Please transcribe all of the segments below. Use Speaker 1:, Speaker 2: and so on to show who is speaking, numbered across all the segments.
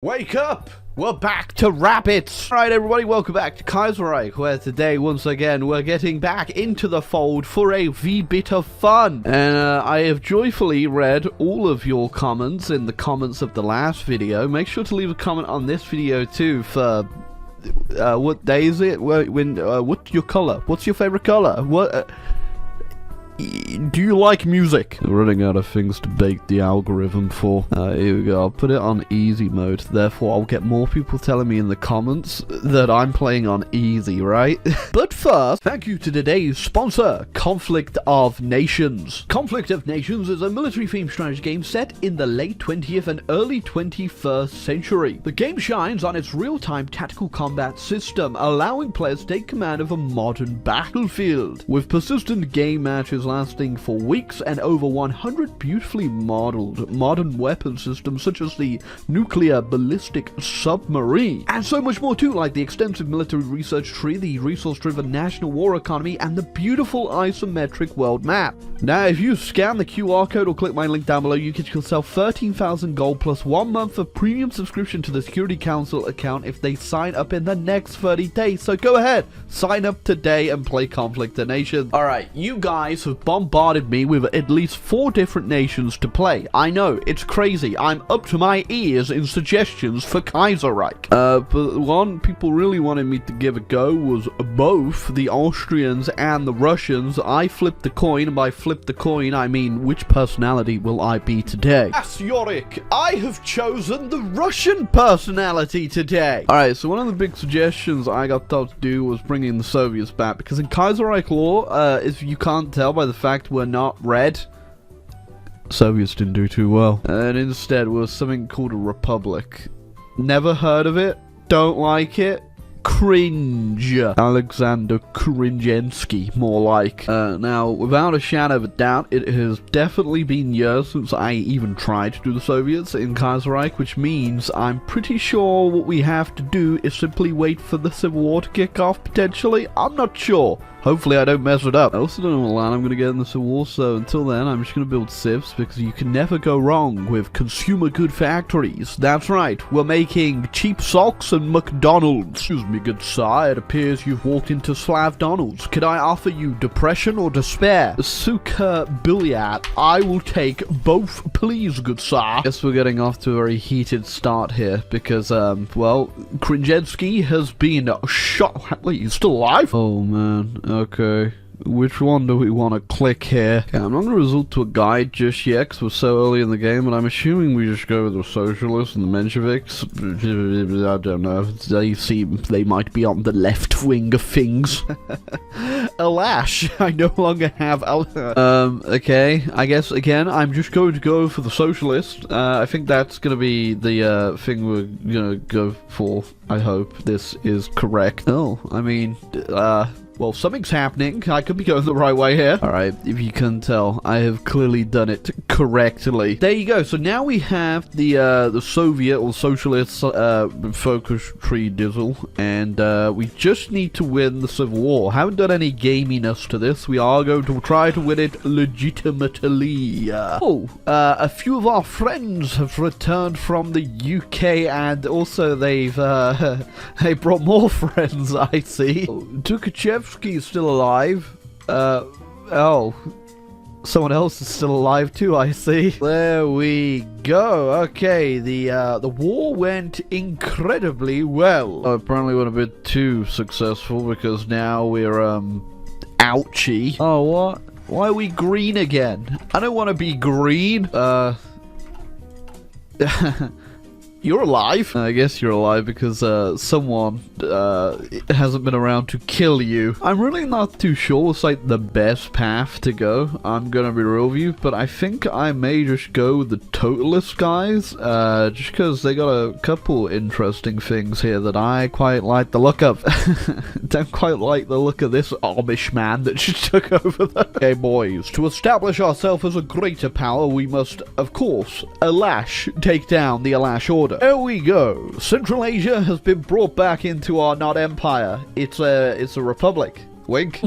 Speaker 1: Wake up! We're back to rabbits! Alright everybody, welcome back to Kaiserreich, where today, once again, we're getting back into the fold for a wee bit of fun. And I have joyfully read all of your comments in the comments of the last video. Make sure to leave a comment on this video too for... what day is it? What's your color? What's your favorite color? What... do you like music? I'm running out of things to bake the algorithm for. Here we go. I'll put it on easy mode. Therefore, I'll get more people telling me in the comments that I'm playing on easy, right? But first, thank you to today's sponsor, Conflict of Nations. Conflict of Nations is a military-themed strategy game set in the late 20th and early 21st century. The game shines on its real-time tactical combat system, allowing players to take command of a modern battlefield. With persistent game matches lasting for weeks and over 100 beautifully modeled modern weapon systems such as the nuclear ballistic submarine, and so much more too, like the extensive military research tree, the resource-driven national war economy, and the beautiful isometric world map. Now, if you scan the QR code or click my link down below, you get yourself 13,000 gold plus 1 month of premium subscription to the Security Council account if they sign up in the next 30 days. So go ahead, sign up today and play Conflict of Nations. Alright, you guys have bombarded me with at least 4 different nations to play. I know, it's crazy. I'm up to my ears in suggestions for Kaiserreich. But one people really wanted me to give a go was both the Austrians and the Russians. I flipped the coin, and by flip the coin, I mean which personality will I be today? Yes, Yorick, I have chosen the Russian personality today. Alright, so one of the big suggestions I got told to do was bringing the Soviets back, because in Kaiserreich lore, if you can't tell by the fact we're not red, Soviets didn't do too well, and instead was something called a republic. Never heard of it, don't like it, cringe. Alexander Kringensky, more like. Now, without a shadow of a doubt, it has definitely been years since I even tried to do the Soviets in Kaiserreich, which means I'm pretty sure what we have to do is simply wait for the Civil War to kick off, potentially. I'm not sure. Hopefully I don't mess it up. I also don't know what land I'm going to get in the Civil War, so until then I'm just going to build civs, because you can never go wrong with consumer good factories. That's right, we're making cheap socks and McDonald's. Excuse me, good sir, it appears you've walked into Slavdonald's. Could I offer you depression or despair? Suka Billiat, I will take both, please, good sir. Guess we're getting off to a very heated start here, because, well, Kringensky has been shot. Wait, he's still alive? Oh, man. Okay, which one do we want to click here? Okay, I'm not going to resort to a guide just yet because we're so early in the game, but I'm assuming we just go with the socialists and the Mensheviks. I don't know. They might be on the left wing of things. Alas, I no longer have... okay, I guess, again, I'm just going to go for the socialist. I think that's going to be the thing we're going to go for. I hope this is correct. Oh, I mean, well, something's happening. I could be going the right way here. Alright, if you can tell, I have clearly done it correctly. There you go. So now we have the Soviet or Socialist focus tree dizzle, and we just need to win the Civil War. Haven't done any gaminess to this. We are going to try to win it legitimately. A few of our friends have returned from the UK, and also they've they brought more friends, I see. Tukhachevsky is still alive. Oh, someone else is still alive too, I see. There we go. Okay, the war went incredibly well. Apparently went a bit too successful, because now we're ouchie. Oh, what? Why are we green again? I don't want to be green. You're alive? I guess you're alive because someone hasn't been around to kill you. I'm really not too sure what's like the best path to go. I'm gonna be real with you, but I think I may just go with the Totalist guys, just because they got a couple interesting things here that I quite like the look of. Don't quite like the look of this Amish man that just took over there. Okay, boys, to establish ourselves as a greater power, we must, of course, take down the Alash Order. There we go. Central Asia has been brought back into our not empire. It's a republic. Wink.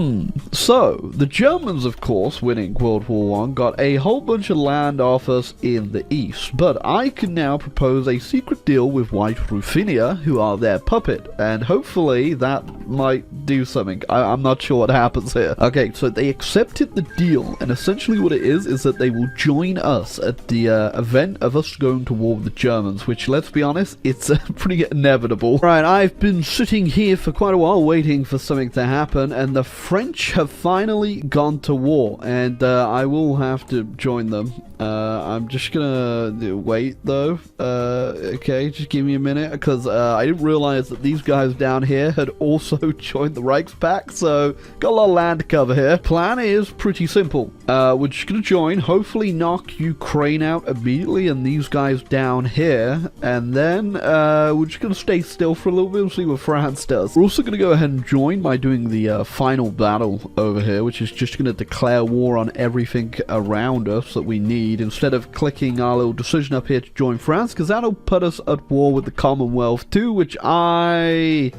Speaker 1: So, the Germans, of course, winning World War I, got a whole bunch of land off us in the east, but I can now propose a secret deal with White Ruthenia, who are their puppet, and hopefully that might do something. I'm not sure what happens here. Okay, so they accepted the deal, and essentially what it is that they will join us at the event of us going to war with the Germans, which, let's be honest, it's pretty inevitable. Right, I've been sitting here for quite a while waiting for something to happen, and the French have finally gone to war, and I will have to join them. I'm just gonna wait though. Okay, just give me a minute, because I didn't realize that these guys down here had also joined the Reichspakt, so got a lot of land to cover here. Plan is pretty simple. We're just gonna join, hopefully knock Ukraine out immediately, and these guys down here, and then we're just gonna stay still for a little bit and see what France does. We're also gonna go ahead and join by doing the final battle over here, which is just gonna declare war on everything around us that we need, instead of clicking our little decision up here to join France, because that'll put us at war with the Commonwealth too, which I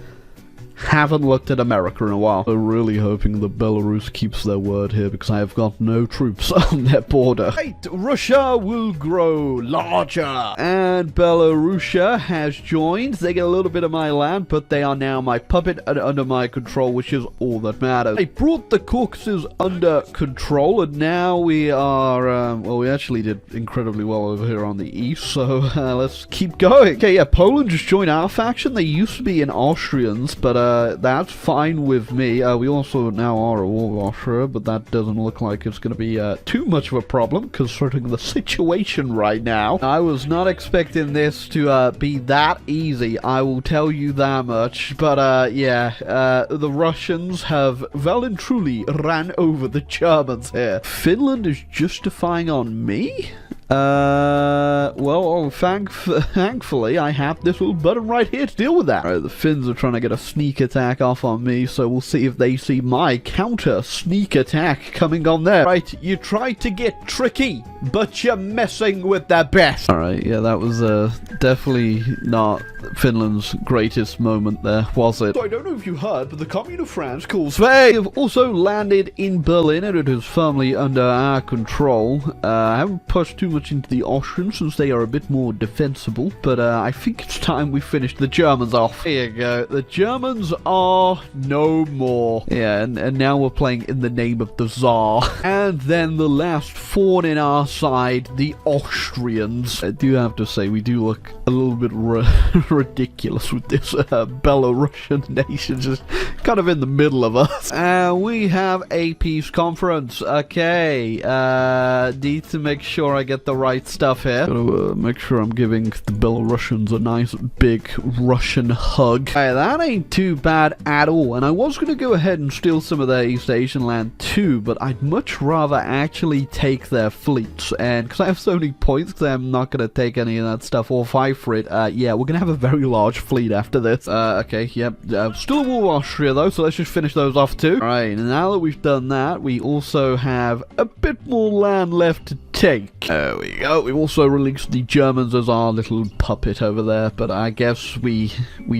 Speaker 1: haven't looked at America in a while. I'm really hoping that Belarus keeps their word here, because I have got no troops on their border. Right, Russia will grow larger, and Belarus has joined. They get a little bit of my land, but they are now my puppet and under my control, which is all that matters. I brought the Caucasus under control, and now we are, well, we actually did incredibly well over here on the east, so let's keep going. Okay, yeah, Poland just joined our faction. They used to be in Austrians, but that's fine with me. We also now are a war with Austria, but that doesn't look like it's going to be too much of a problem, considering the situation right now. I was not expecting this to be that easy, I will tell you that much. But yeah, the Russians have well and truly ran over the Germans here. Finland is justifying on me? Well, thankfully, I have this little button right here to deal with that. Alright, the Finns are trying to get a sneak attack off on me, so we'll see if they see my counter sneak attack coming on there. Right, you tried to get tricky, but you're messing with the best. Alright, yeah, that was definitely not Finland's greatest moment there, was it? So I don't know if you heard, but the Commune of France calls they have also landed in Berlin, and it is firmly under our control. I haven't pushed too much into the Austrians since they are a bit more defensible, but I think it's time we finish the Germans off. Here you go. The Germans are no more. Yeah, and now we're playing in the name of the Tsar. And then the last thorn in our side, the Austrians. I do have to say, we do look a little bit ridiculous with this Belarusian nation just kind of in the middle of us. We have a peace conference. Okay, need to make sure I get the right stuff here. Gotta make sure I'm giving the Belarusians a nice big Russian hug. Hey, that ain't too bad at all, and I was gonna go ahead and steal some of their East Asian land too, but I'd much rather actually take their fleets, and because I have so many points, because I'm not gonna take any of that stuff or fight for it. Yeah, we're gonna have a very large fleet after this. Okay, yep. Still a war with Austria though, so let's just finish those off too. Alright, and now that we've done that, we also have a bit more land left to take. There we go. We've also released the Germans as our little puppet over there, but I guess we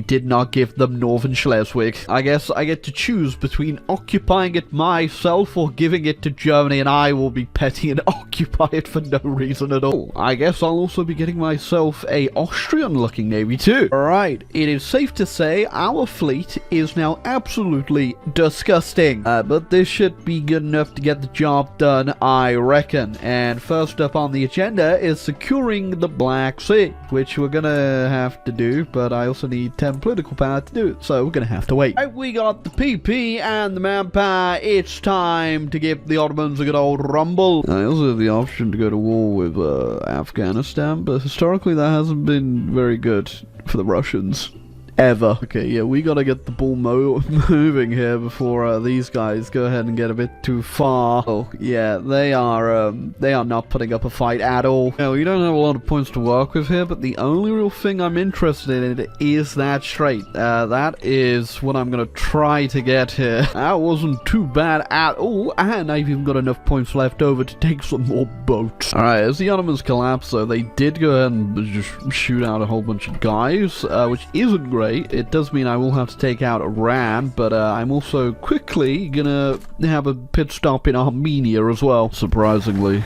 Speaker 1: did not give them Northern Schleswig. I guess I get to choose between occupying it myself or giving it to Germany, and I will be petty and occupy it for no reason at all. I guess I'll also be getting myself a Austrian-looking navy too. Alright, it is safe to say our fleet is now absolutely disgusting, but this should be good enough to get the job done, I reckon. And first up on the agenda is securing the Black Sea, which we're gonna have to do, but I also need 10 political power to do it, so we're gonna have to wait. Right, we got the PP and the manpower. It's time to give the Ottomans a good old rumble. I also have the option to go to war with Afghanistan, but historically that hasn't been very good for the Russians. Ever. Okay, yeah, we gotta get the ball moving here before these guys go ahead and get a bit too far. Oh, yeah, they are not putting up a fight at all. Now, we don't have a lot of points to work with here, but the only real thing I'm interested in is that strait. That is what I'm gonna try to get here. That wasn't too bad at all, and I've even got enough points left over to take some more boats. Alright, as the Ottomans collapse, though, they did go ahead and just shoot out a whole bunch of guys, which isn't great. great. It does mean I will have to take out Iran, but I'm also quickly gonna have a pit stop in Armenia as well. Surprisingly,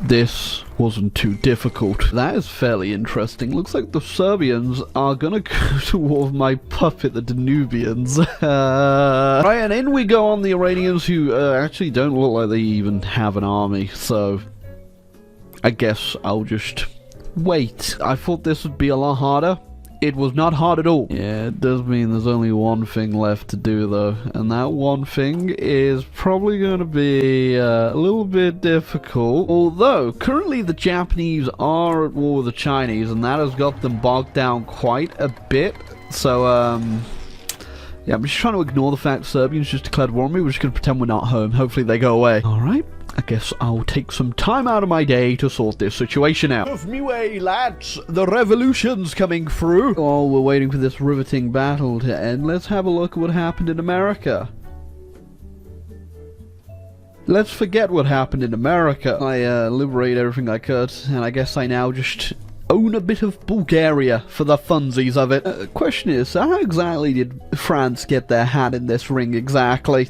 Speaker 1: this wasn't too difficult. That is fairly interesting. Looks like the Serbians are gonna go toward my puppet, the Danubians. Right, and in we go on the Iranians, who actually don't look like they even have an army, so I guess I'll just wait. I thought this would be a lot harder. It was not hard at all. Yeah, it does mean there's only one thing left to do though, and that one thing is probably going to be a little bit difficult. Although, currently the Japanese are at war with the Chinese, and that has got them bogged down quite a bit. So, yeah, I'm just trying to ignore the fact Serbians just declared war on me. We're just going to pretend we're not home. Hopefully they go away. Alright. I guess I'll take some time out of my day to sort this situation out. Of me way, lads! The revolution's coming through! While we're waiting for this riveting battle to end, let's have a look at what happened in America. Let's forget what happened in America. I liberated everything I could, and I guess I now just own a bit of Bulgaria for the funsies of it. Question is, how exactly did France get their hat in this ring exactly?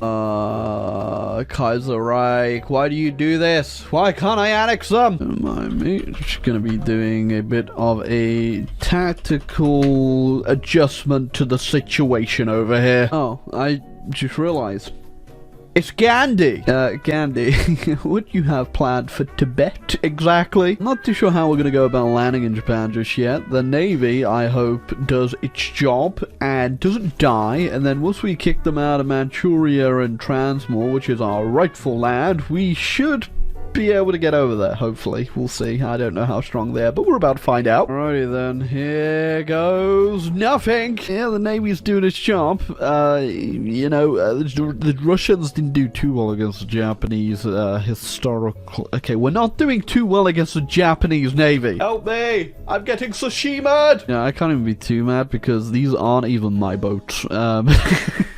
Speaker 1: Kaiserreich, why do you do this? Why can't I annex them? Don't mind me, just gonna be doing a bit of a tactical adjustment to the situation over here. Oh, I just realized. It's Gandhi! Gandhi, what do you have planned for Tibet, exactly? Not too sure how we're gonna go about landing in Japan just yet. The Navy, I hope, does its job and doesn't die, and then once we kick them out of Manchuria and Transmore, which is our rightful land, we should be able to get over there, hopefully. We'll see. I don't know how strong they are, but we're about to find out. Alrighty then, here goes nothing. Yeah, the Navy's doing its job. You know, the Russians didn't do too well against the Japanese historical... Okay, we're not doing too well against the Japanese Navy. Help me! I'm getting Sushimaed! Yeah, I can't even be too mad because these aren't even my boats.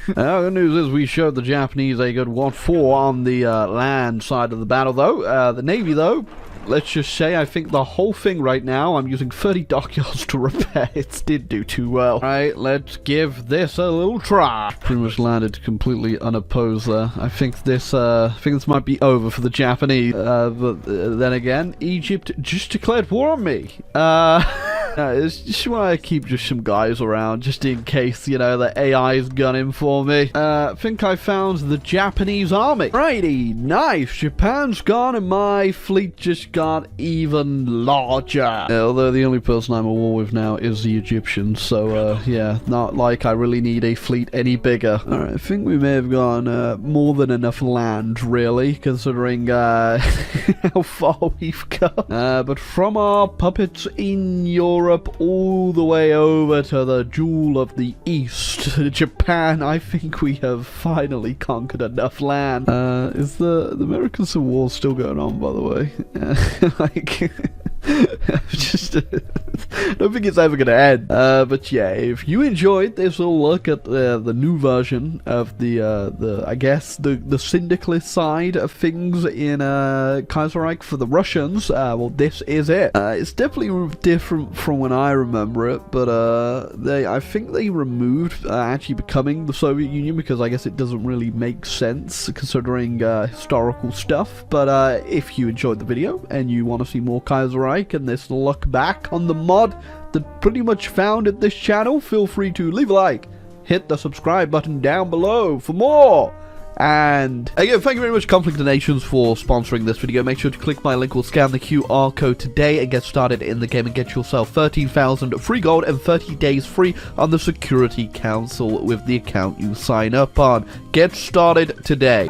Speaker 1: The good news is we showed the Japanese a good 1-4 on the land side of the battle, though. The Navy, though, let's just say I think the whole thing right now, I'm using 30 dockyards to repair. It did do too well. Alright, let's give this a little try. Pretty much landed completely unopposed there. I think this might be over for the Japanese. But then again, Egypt just declared war on me. It's just why I keep just some guys around, just in case, you know, the AI's gunning for me. I think I found the Japanese army. Righty, nice. Japan's gone and my fleet just got even larger. Although the only person I'm at war with now is the Egyptians, so, yeah, not like I really need a fleet any bigger. Alright, I think we may have gone more than enough land, really, considering how far we've got. But from our puppets in Europe all the way over to the Jewel of the East, Japan, I think we have finally conquered enough land. Is the American Civil War still going on, by the way? Like... just I don't think it's ever gonna end. But yeah, if you enjoyed this little look at the new version of the I guess the syndicalist side of things in Kaiserreich for the Russians, well, this is it. It's definitely different from when I remember it, but I think they removed actually becoming the Soviet Union because I guess it doesn't really make sense considering historical stuff. But if you enjoyed the video and you want to see more Kaiserreich and this look back on the mod that pretty much founded this channel, feel free to leave a like, hit the subscribe button down below for more. And again, thank you very much Conflict of Nations for sponsoring this video. Make sure to click my link or scan the QR code today and get started in the game and get yourself 13,000 free gold and 30 days free on the Security Council with the account you sign up on. Get started today.